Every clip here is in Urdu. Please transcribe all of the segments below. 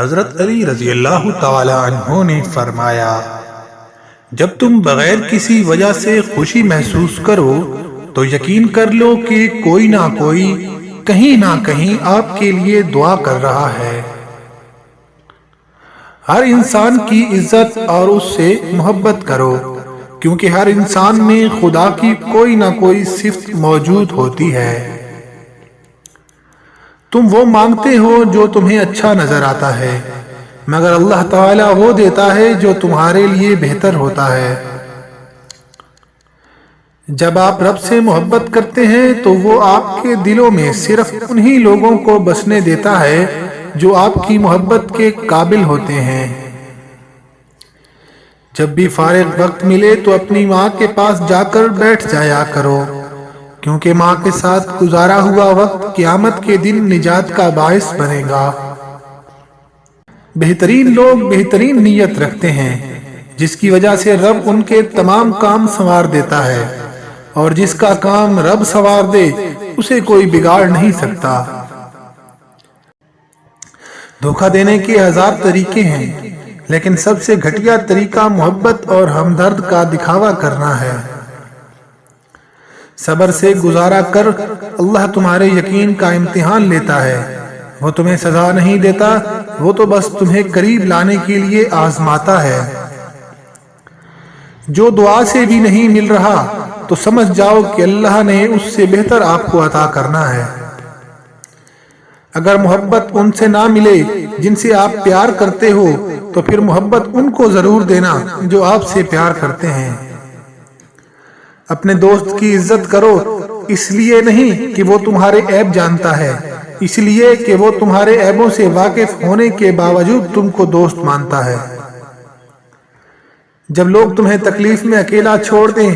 حضرت علی رضی اللہ تعالی عنہ نے فرمایا، جب تم بغیر کسی وجہ سے خوشی محسوس کرو تو یقین کر لو کہ کوئی نہ کوئی کہیں نہ کہیں آپ کے لیے دعا کر رہا ہے۔ ہر انسان کی عزت اور اس سے محبت کرو، کیونکہ ہر انسان میں خدا کی کوئی نہ کوئی صفت موجود ہوتی ہے۔ تم وہ مانگتے ہو جو تمہیں اچھا نظر آتا ہے، مگر اللہ تعالیٰ وہ دیتا ہے جو تمہارے لیے بہتر ہوتا ہے۔ جب آپ رب سے محبت کرتے ہیں تو وہ آپ کے دلوں میں صرف انہی لوگوں کو بسنے دیتا ہے جو آپ کی محبت کے قابل ہوتے ہیں۔ جب بھی فارغ وقت ملے تو اپنی ماں کے پاس جا کر بیٹھ جایا کرو، کیونکہ ماں کے ساتھ گزارا ہوا وقت قیامت کے دن نجات کا باعث بنے گا۔ بہترین لوگ بہترین نیت رکھتے ہیں، جس کی وجہ سے رب ان کے تمام کام سنوار دیتا ہے، اور جس کا کام رب سنوار دے اسے کوئی بگاڑ نہیں سکتا۔ دھوکہ دینے کے ہزار طریقے ہیں، لیکن سب سے گھٹیا طریقہ محبت اور ہمدرد کا دکھاوا کرنا ہے۔ صبر سے گزارا کر اللہ تمہارے یقین کا امتحان لیتا ہے۔ وہ تمہیں سزا نہیں دیتا، وہ تو بس تمہیں قریب لانے کے لیے آزماتا ہے۔ جو دعا سے بھی نہیں مل رہا تو سمجھ جاؤ کہ اللہ نے اس سے بہتر آپ کو عطا کرنا ہے۔ اگر محبت ان سے نہ ملے جن سے آپ پیار کرتے ہو تو پھر محبت ان کو ضرور دینا جو آپ سے پیار کرتے ہیں۔ اپنے دوست کی عزت کرو، اس لیے نہیں کہ وہ تمہارے عیب جانتا ہے، اس لیے کہ وہ تمہارے عیبوں سے واقف ہونے کے باوجود تم کو دوست مانتا ہے۔ جب لوگ تمہیں تکلیف میں اکیلا چھوڑ دیں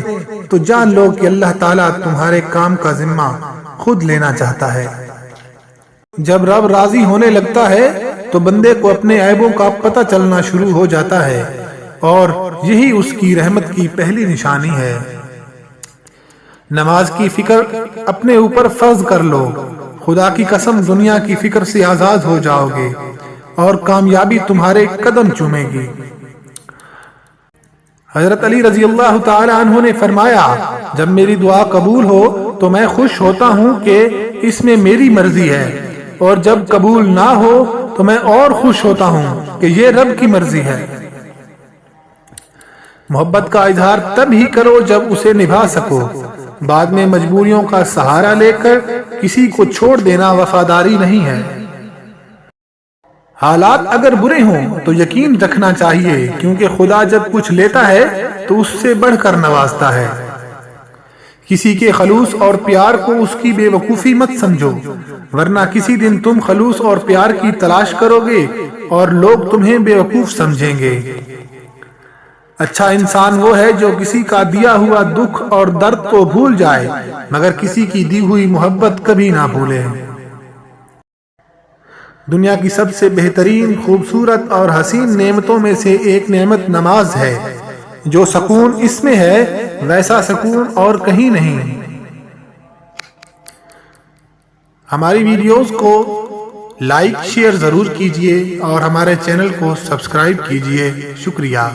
تو جان لو کہ اللہ تعالیٰ تمہارے کام کا ذمہ خود لینا چاہتا ہے۔ جب رب راضی ہونے لگتا ہے تو بندے کو اپنے عیبوں کا پتہ چلنا شروع ہو جاتا ہے، اور یہی اس کی رحمت کی پہلی نشانی ہے۔ نماز کی فکر اپنے اوپر فرض کر لو، خدا کی قسم دنیا کی فکر سے آزاد ہو جاؤ گے اور کامیابی تمہارے قدم چومے گی۔ حضرت علی رضی اللہ تعالی عنہ نے فرمایا، جب میری دعا قبول ہو تو میں خوش ہوتا ہوں کہ اس میں میری مرضی ہے، اور جب قبول نہ ہو تو میں اور خوش ہوتا ہوں کہ یہ رب کی مرضی ہے۔ محبت کا اظہار تب ہی کرو جب اسے نبھا سکو، بعد میں مجبوریوں کا سہارا لے کر کسی کو چھوڑ دینا وفاداری نہیں ہے۔ حالات اگر برے ہوں تو یقین رکھنا چاہیے، کیونکہ خدا جب کچھ لیتا ہے تو اس سے بڑھ کر نوازتا ہے۔ کسی کے خلوص اور پیار کو اس کی بے وقوفی مت سمجھو، ورنہ کسی دن تم خلوص اور پیار کی تلاش کرو گے اور لوگ تمہیں بے وقوف سمجھیں گے۔ اچھا انسان وہ ہے جو کسی کا دیا ہوا دکھ اور درد تو بھول جائے، مگر کسی کی دی ہوئی محبت کبھی نہ بھولے۔ دنیا کی سب سے بہترین، خوبصورت اور حسین نعمتوں میں سے ایک نعمت نماز ہے۔ جو سکون اس میں ہے ویسا سکون اور کہیں نہیں۔ ہماری ویڈیوز کو لائک شیئر ضرور کیجئے اور ہمارے چینل کو سبسکرائب کیجئے۔ شکریہ۔